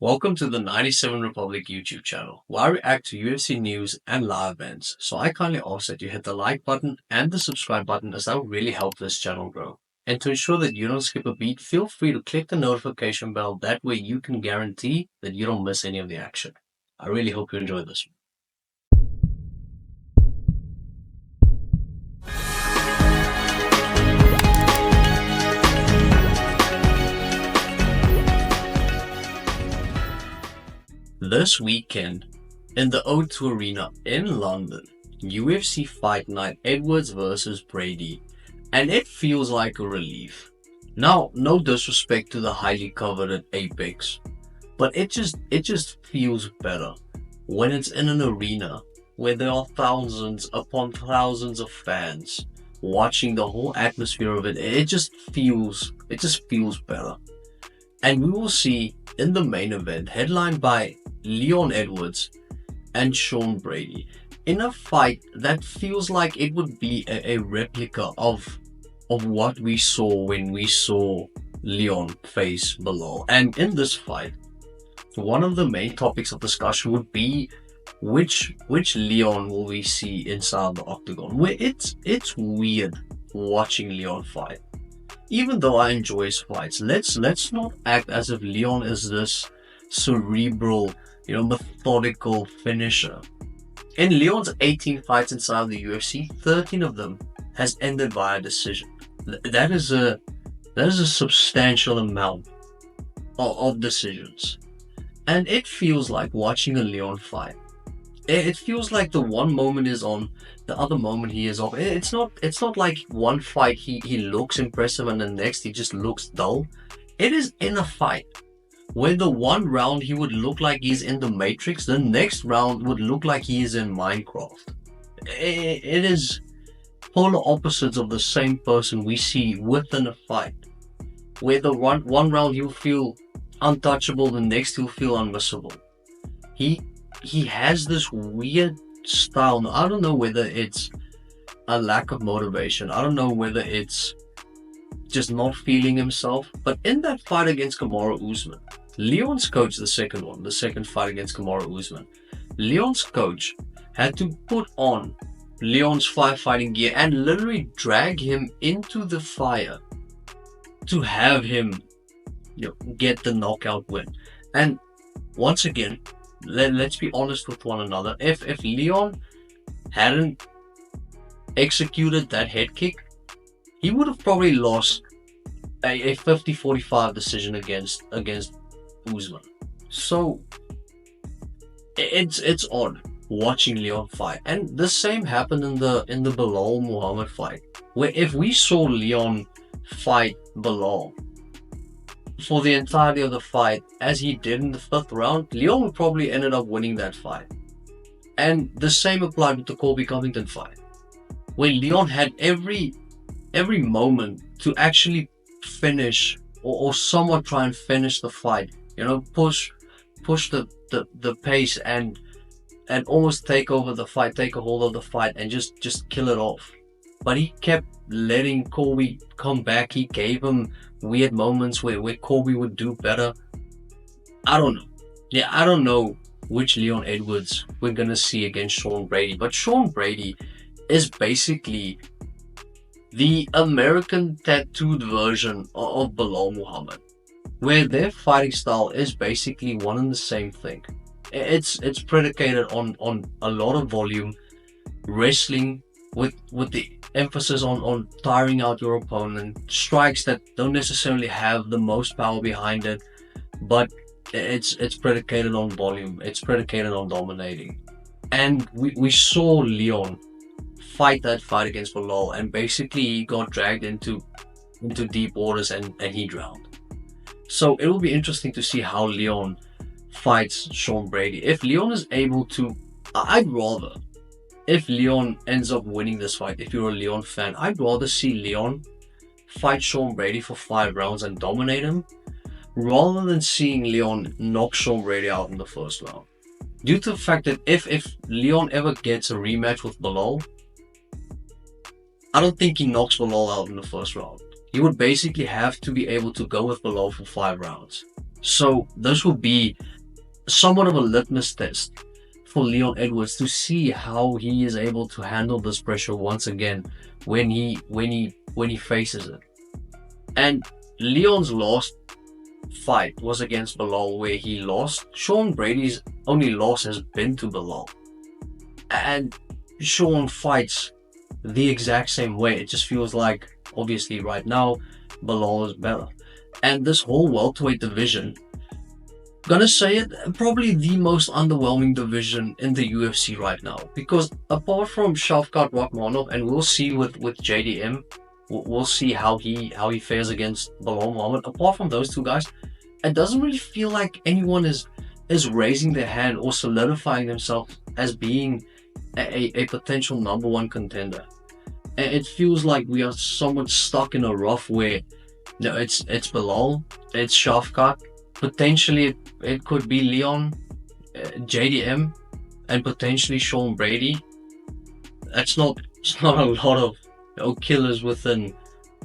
Welcome to the 97 Republic YouTube channel, where I react to UFC news and live events. So I kindly ask that you hit the like button and the subscribe button, as that will really help this channel grow. And to ensure that you don't skip a beat, feel free to click the notification bell. That way you can guarantee that you don't miss any of the action. I really hope you enjoy this. This weekend, in the O2 Arena in London, UFC Fight Night, Edwards versus Brady, and it feels like a relief. Now, no disrespect to the highly coveted Apex, but it just feels better when it's in an arena where there are thousands upon thousands of fans watching the whole atmosphere of it. It just feels better. And we will see in the main event, headlined by Leon Edwards and Sean Brady, in a fight that feels like it would be a replica of what we saw when we saw Leon face Belal. And in this fight, one of the main topics of discussion would be which Leon will we see inside the octagon. Where it's weird watching Leon fight. Even though I enjoy his fights, let's not act as if Leon is this cerebral, methodical finisher. In Leon's 18 fights inside the UFC, 13 of them has ended via decision. That is a substantial amount of decisions, and it feels like watching a Leon fight. It feels like the one moment is on, the other moment he is off. It's not like one fight he looks impressive and the next he just looks dull. It is in a fight where the one round he would look like he's in the Matrix, the next round would look like he is in Minecraft. It is polar opposites of the same person we see within a fight, where the one round he'll feel untouchable, the next he'll feel unmissable. He has this weird style. I don't know whether it's a lack of motivation. I don't know whether it's just not feeling himself. But in that fight against Kamaru Usman, Leon's coach, the second fight against Kamaru Usman, Leon's coach had to put on Leon's firefighting gear and literally drag him into the fire to have him get the knockout win. And once again, let's be honest with one another. If Leon hadn't executed that head kick, he would have probably lost a 50-45 decision against Usman. So it's odd watching Leon fight. And the same happened in the Belal Muhammad fight, where if we saw Leon fight Belal for the entirety of the fight, as he did in the 5th round, Leon would probably ended up winning that fight. And the same applied with the Colby Covington fight, where Leon had every moment to actually finish or somewhat try and finish the fight. Push the pace and almost take over the fight, take a hold of the fight, and just kill it off. But he kept letting Colby come back. He gave him weird moments where Colby would do better. I don't know. I don't know which Leon Edwards we're going to see against Sean Brady. But Sean Brady is basically the American tattooed version of Belal Muhammad, where their fighting style is basically one and the same thing. It's predicated on a lot of volume, wrestling with the emphasis on tiring out your opponent, strikes that don't necessarily have the most power behind it, but it's predicated on volume, it's predicated on dominating. And we saw Leon fight that fight against Belal, and basically he got dragged into deep waters and he drowned. So it will be interesting to see how Leon fights Sean Brady. If Leon is able to, if Leon ends up winning this fight, if you're a Leon fan, I'd rather see Leon fight Sean Brady for 5 rounds and dominate him, rather than seeing Leon knock Sean Brady out in the 1st round. Due to the fact that if Leon ever gets a rematch with Belal, I don't think he knocks Belal out in the 1st round. He would basically have to be able to go with Belal for 5 rounds. So this will be somewhat of a litmus test for Leon Edwards to see how he is able to handle this pressure once again when he faces it. And Leon's last fight was against Bilal, where he lost. Sean Brady's only loss has been to Bilal, and Sean fights the exact same way. It just feels like, obviously, right now Bilal is better. And this whole welterweight division, gonna say it, probably the most underwhelming division in the UFC right now. Because apart from Shavkat Rakhmonov, and we'll see with JDM, we'll see how he fares against Bilal Muhammad. Apart from those two guys, it doesn't really feel like anyone is raising their hand or solidifying themselves as being a potential number one contender. And it feels like we are somewhat stuck in a rough where, no, it's Bilal, it's Shavkat, potentially it could be Leon, JDM, and potentially Sean Brady. It's not a lot of killers within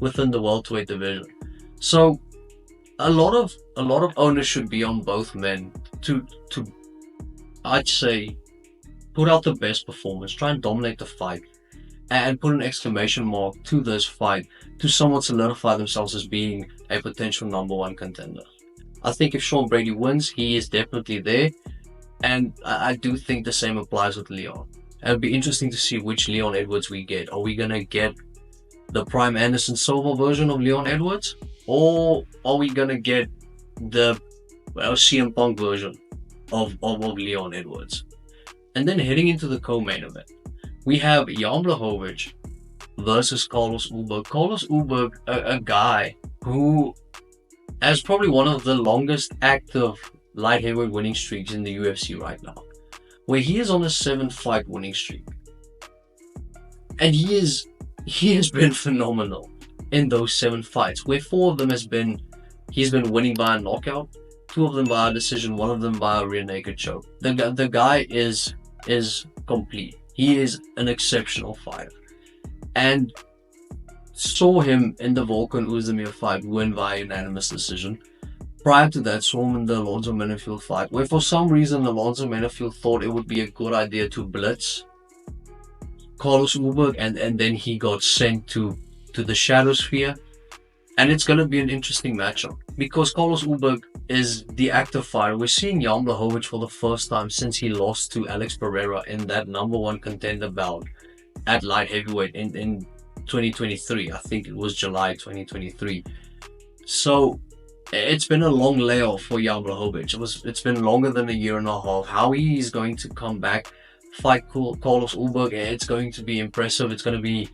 the welterweight division. So a lot of onus should be on both men to I'd say put out the best performance, try and dominate the fight, and put an exclamation mark to this fight to somewhat solidify themselves as being a potential number one contender. I think if Sean Brady wins, he is definitely there, and I do think the same applies with Leon. And it'd be interesting to see which Leon Edwards we get. Are we gonna get the prime Anderson Silva version of Leon Edwards, or are we gonna get the CM Punk version of Leon Edwards? And then heading into the co-main event, we have Jan Blachowicz versus Carlos Ulberg. Carlos Ulberg, a guy who has probably one of the longest active light heavyweight winning streaks in the UFC right now, where he is on a 7-fight winning streak, and he has been phenomenal in those 7 fights, where 4 of them he's been winning by a knockout, 2 of them by a decision, 1 of them by a rear naked choke. The guy is complete. He is an exceptional fighter, and saw him in the Volkan Oezdemir fight win via unanimous decision. Prior to that, saw him in the Alonzo Menifield fight, where for some reason Alonzo Menifield thought it would be a good idea to blitz Carlos Ulberg, and then he got sent to the Shadow Sphere. And it's going to be an interesting matchup because Carlos Ulberg is the active fighter. We're seeing Jan Blachowicz for the first time since he lost to Alex Pereira in that number one contender bout at light heavyweight in 2023. I think it was July 2023. So it's been a long layoff for Jan Blachowicz. It's been longer than a year and a half. How he is going to come back, fight Carlos Ulberg, it's going to be impressive. It's going to be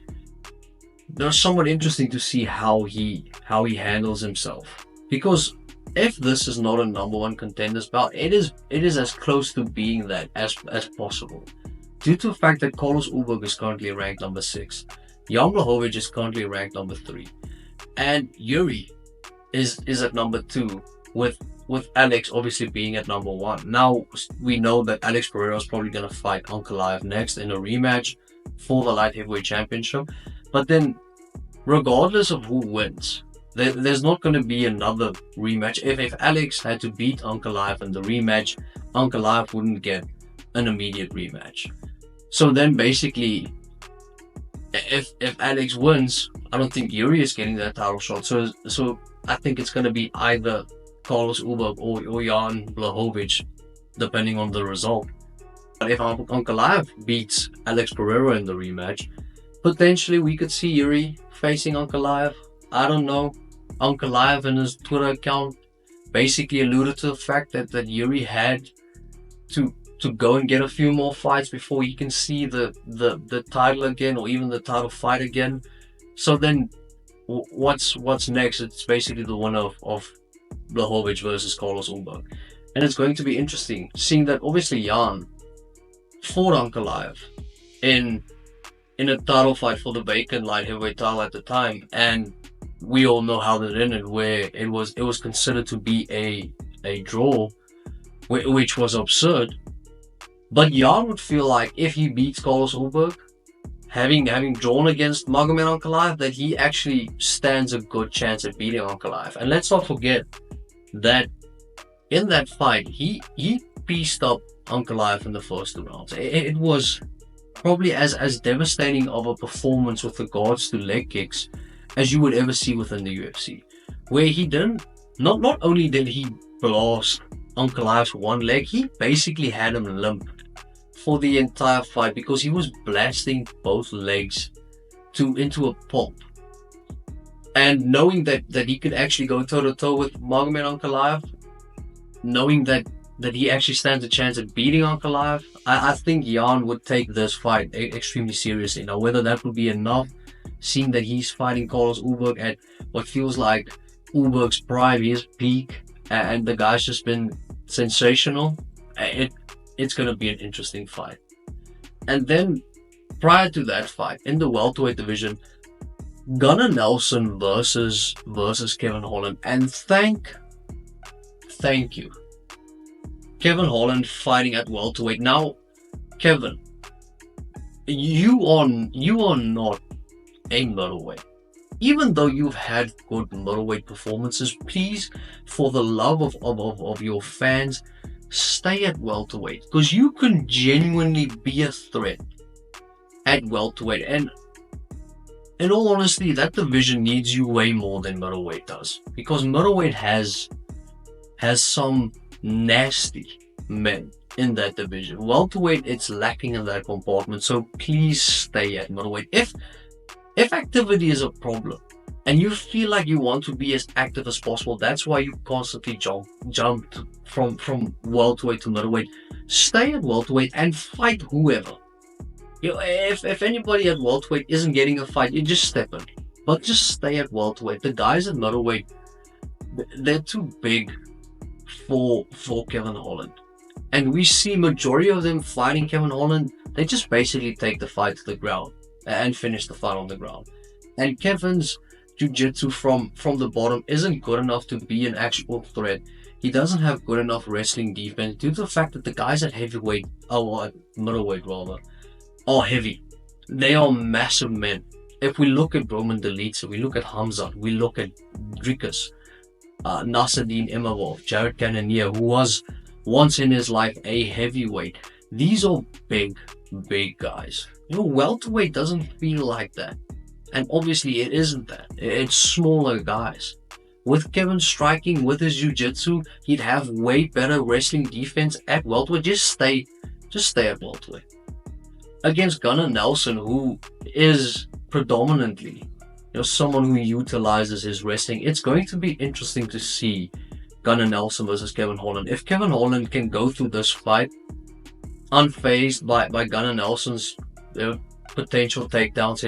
somewhat interesting to see how he handles himself, because if this is not a number one contenders bout, it is as close to being that as possible, due to the fact that Carlos Ulberg is currently ranked number 6, Jan Blachowicz is currently ranked number 3, and Yuri is at number 2, with Alex obviously being at number 1. Now we know that Alex Pereira is probably going to fight Ankalaev next in a rematch for the light heavyweight championship. But then, regardless of who wins, there's not going to be another rematch. If Alex had to beat Ankalaev in the rematch, Ankalaev wouldn't get an immediate rematch. So then basically, if Alex wins, I don't think Yuri is getting that title shot. So I think it's going to be either Carlos Ulberg or Jan Blachowicz, depending on the result. But if Ankalaev beats Alex Pereira in the rematch, potentially we could see Yuri facing Ankalaev. I don't know. Ankalaev in his Twitter account basically alluded to the fact that Yuri had to go and get a few more fights before he can see the title again, or even the title fight again. So then what's next? It's basically the one of Blachowicz versus Carlos Ulberg. And it's going to be interesting, seeing that obviously Jan fought Ankalaev in a title fight for the vacant light heavyweight title at the time, and we all know how that ended, where it was considered to be a draw, which was absurd. But Jan would feel like if he beats Carlos Ulberg, having drawn against Magomed Ankalaev, that he actually stands a good chance at beating Ankalaev. And let's not forget that in that fight, he pieced up Ankalaev in the first 2 rounds. It was probably as devastating of a performance with regards to leg kicks as you would ever see within the UFC, where he didn't not only did he blast Ankalaev's one leg, he basically had him limp for the entire fight because he was blasting both legs into a pulp. And knowing that he could actually go toe to toe with Magomed Ankalaev, knowing that he actually stands a chance at beating Ankalaev, I think Jan would take this fight extremely seriously. Now, whether that would be enough, seeing that he's fighting Carlos Ulberg at what feels like Ulberg's prime, his peak, and the guy's just been sensational, it's going to be an interesting fight. And then, prior to that fight, in the welterweight division, Gunnar Nelson versus Kevin Holland, and thank you, Kevin Holland fighting at welterweight. Now, Kevin, you are not a middleweight. Even though you've had good middleweight performances, please, for the love of your fans, stay at welterweight, because you can genuinely be a threat at welterweight. And in all honesty, that division needs you way more than middleweight does, because middleweight has some nasty men in that division. Welterweight, it's lacking in that compartment, so please stay at middleweight. If activity is a problem and you feel like you want to be as active as possible, that's why you constantly jump from welterweight to middleweight. Stay at welterweight and fight whoever. You know, if anybody at welterweight isn't getting a fight, you just step in. But just stay at welterweight. The guys at middleweight, they're too big for Kevin Holland. And we see majority of them fighting Kevin Holland, they just basically take the fight to the ground and finish the fight on the ground. And Kevin's jiu-jitsu from the bottom isn't good enough to be an actual threat. He doesn't have good enough wrestling defense due to the fact that the guys at heavyweight, or middleweight rather, are heavy. They are massive men. If we look at Roman Dolidze, we look at Hamzat, we look at Drikas, Nasruddin Imavov, Jared Cannonier, who was once in his life a heavyweight. These are big guys. You know, welterweight doesn't feel like that. And obviously it isn't that. It's smaller guys. With Kevin striking, with his jiu-jitsu, he'd have way better wrestling defense at welterweight. Just stay at welterweight. Against Gunnar Nelson, who is predominantly, someone who utilizes his wrestling, it's going to be interesting to see Gunnar Nelson versus Kevin Holland. If Kevin Holland can go through this fight unfazed by Gunnar Nelson's potential takedowns,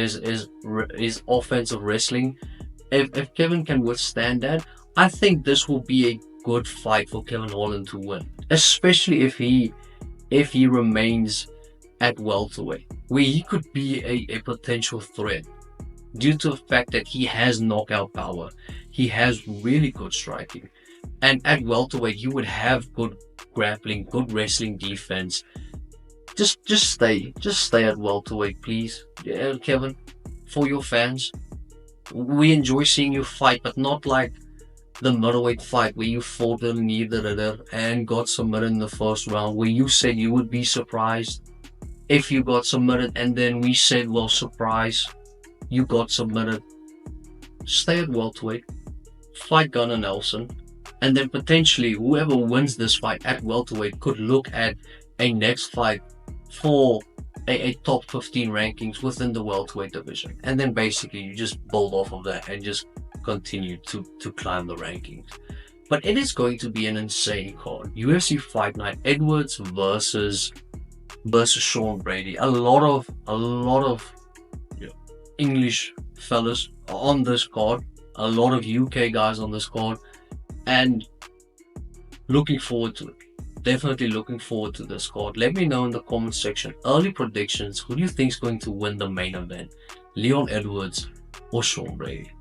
his offensive wrestling, if Kevin can withstand that, I think this will be a good fight for Kevin Holland to win, especially if he remains at welterweight, where he could be a potential threat due to the fact that he has knockout power, he has really good striking, and at welterweight you would have good grappling, good wrestling defense. Just stay at welterweight, please, Kevin. For your fans, we enjoy seeing you fight, but not like the middleweight fight where you fought in neither and got submitted in the first round, where you said you would be surprised if you got submitted, and then we said, well, surprise, you got submitted. Stay at welterweight, fight Gunnar Nelson, and then potentially whoever wins this fight at welterweight could look at a next fight for a top 15 rankings within the welterweight division, and then basically you just build off of that and just continue to climb the rankings. But it is going to be an insane card. UFC Fight Night, Edwards versus Sean Brady. A lot of English fellas on this card, a lot of UK guys on this card, and looking forward to it. Definitely looking forward to this card. Let me know in the comment section early predictions. Who do you think is going to win the main event? Leon Edwards or Sean Brady?